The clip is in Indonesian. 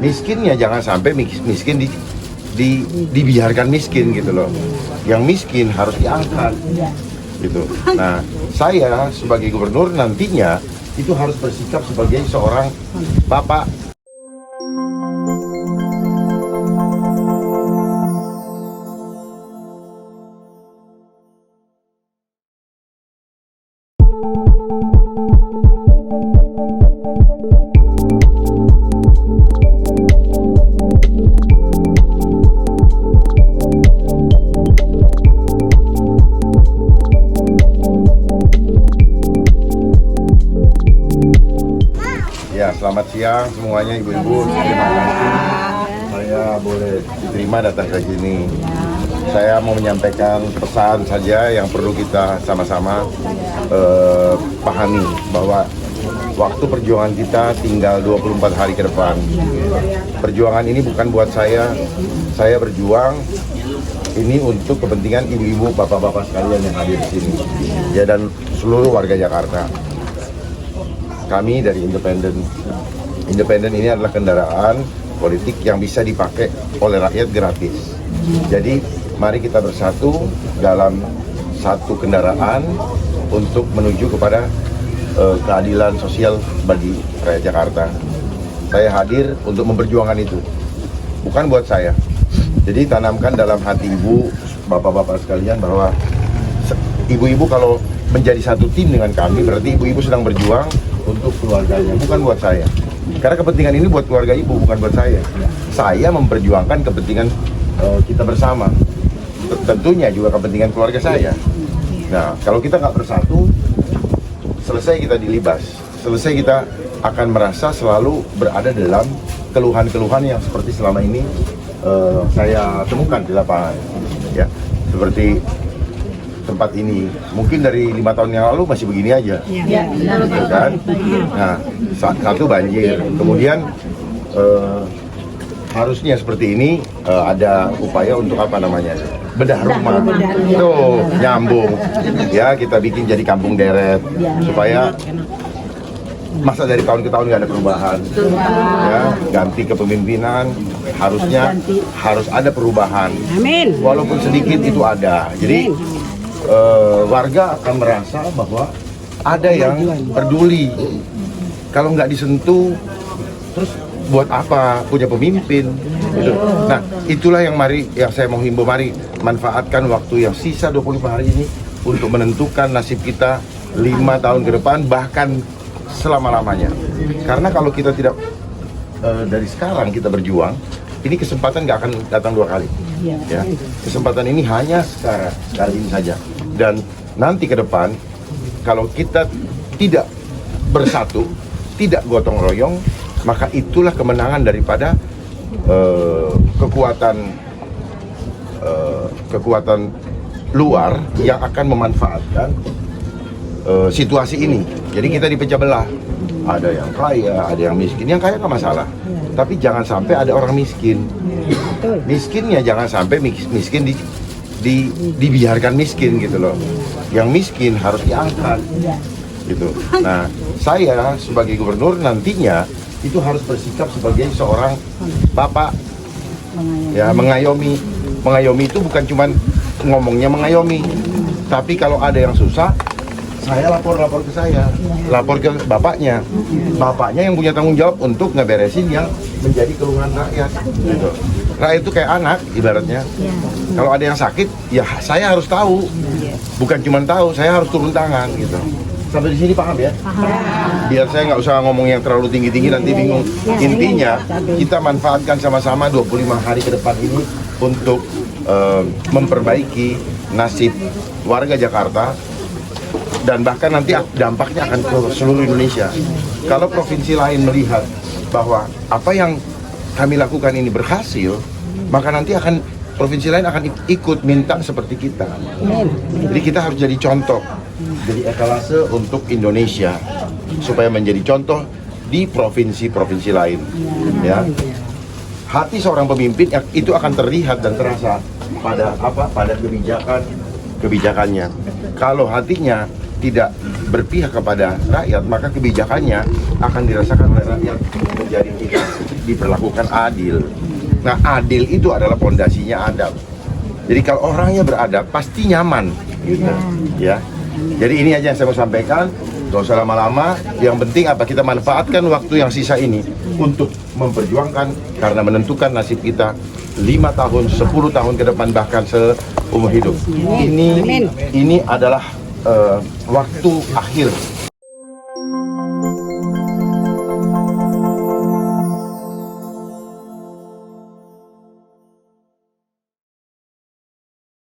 miskinnya jangan sampai miskin dibiarkan miskin gitu loh. Yang miskin harus diangkat gitu. Nah, saya sebagai gubernur nantinya itu harus bersikap sebagai seorang bapak. Ya, selamat siang semuanya ibu-ibu. Terima kasih saya boleh diterima datang ke sini. Saya mau menyampaikan pesan saja yang perlu kita sama-sama pahami bahwa waktu perjuangan kita tinggal 24 hari ke depan. Perjuangan ini bukan buat saya berjuang ini untuk kepentingan ibu-ibu, bapak-bapak sekalian yang hadir di sini. Ya, dan seluruh warga Jakarta. Kami dari Independen. Independen ini adalah kendaraan politik yang bisa dipakai oleh rakyat gratis. Jadi mari kita bersatu dalam satu kendaraan untuk menuju kepada keadilan sosial bagi rakyat Jakarta. Saya hadir untuk memperjuangkan itu, bukan buat saya. Jadi tanamkan dalam hati ibu, bapak-bapak sekalian bahwa ibu-ibu kalau menjadi satu tim dengan kami, berarti ibu-ibu sedang berjuang untuk keluarganya, bukan buat saya. Karena kepentingan ini buat keluarga ibu, bukan buat saya. Saya memperjuangkan kepentingan kita bersama. Tentunya juga kepentingan keluarga saya. Nah, kalau kita nggak bersatu, selesai kita dilibas. Selesai kita akan merasa selalu berada dalam keluhan-keluhan yang seperti selama ini saya temukan di lapangan. Ya, seperti tempat ini mungkin dari 5 tahun yang lalu masih begini aja, gitu kan? Nah, satu banjir, kemudian harusnya seperti ini ada upaya untuk apa namanya, bedah rumah, tuh nyambung, ya kita bikin jadi kampung deret supaya masa dari tahun ke tahun nggak ada perubahan, ya ganti kepemimpinan harusnya harus ada perubahan, walaupun sedikit itu ada, jadi warga akan merasa bahwa ada yang peduli. Kalau nggak disentuh, terus buat apa punya pemimpin? Gitu. Nah, itulah yang saya mau himbau, mari manfaatkan waktu yang sisa 25 hari ini untuk menentukan nasib kita 5 tahun ke depan, bahkan selama-lamanya. Karena kalau kita tidak dari sekarang kita berjuang, ini kesempatan nggak akan datang 2 kali. Ya, kesempatan ini hanya sekarang, kali ini saja. Dan nanti ke depan, kalau kita tidak bersatu, tidak gotong royong, maka itulah kemenangan daripada kekuatan luar yang akan memanfaatkan situasi ini. Jadi kita dipecah belah. Ada yang kaya, ada yang miskin. Yang kaya nggak masalah, tapi jangan sampai ada orang miskin. Miskinnya jangan sampai miskin dibiarkan miskin gitu loh. Yang miskin harus diangkat gitu. Nah, saya sebagai gubernur nantinya itu harus bersikap sebagai seorang bapak, ya, mengayomi. Mengayomi itu bukan cuma ngomongnya mengayomi, tapi kalau ada yang susah, saya lapor ke saya, lapor ke bapaknya yang punya tanggung jawab untuk ngeberesin yang menjadi keluhan rakyat gitu. Rakyat itu kayak anak ibaratnya. Kalau ada yang sakit, ya saya harus tahu, bukan cuma tahu, saya harus turun tangan gitu. Sampai di sini paham ya? Biar saya nggak usah ngomong yang terlalu tinggi-tinggi nanti bingung. Intinya kita manfaatkan sama-sama 25 hari ke depan ini untuk memperbaiki nasib warga Jakarta, dan bahkan nanti dampaknya akan ke seluruh Indonesia. Kalau provinsi lain melihat bahwa apa yang kami lakukan ini berhasil, maka nanti provinsi lain akan ikut minta seperti kita. Jadi kita harus jadi contoh, jadi etalase untuk Indonesia, supaya menjadi contoh di provinsi-provinsi lain. Ya, hati seorang pemimpin itu akan terlihat dan terasa pada kebijakannya. Kalau hatinya tidak berpihak kepada rakyat, maka kebijakannya akan dirasakan oleh rakyat menjadi tidak diperlakukan adil. Nah, adil itu adalah pondasinya adab. Jadi kalau orangnya beradab pasti nyaman, gitu ya. Jadi ini aja yang saya mau sampaikan. Gak usah lama-lama. Yang penting apa, kita manfaatkan waktu yang sisa ini untuk memperjuangkan karena menentukan nasib kita 5 tahun, 10 tahun ke depan, bahkan seumur hidup. Ini adalah waktu akhir.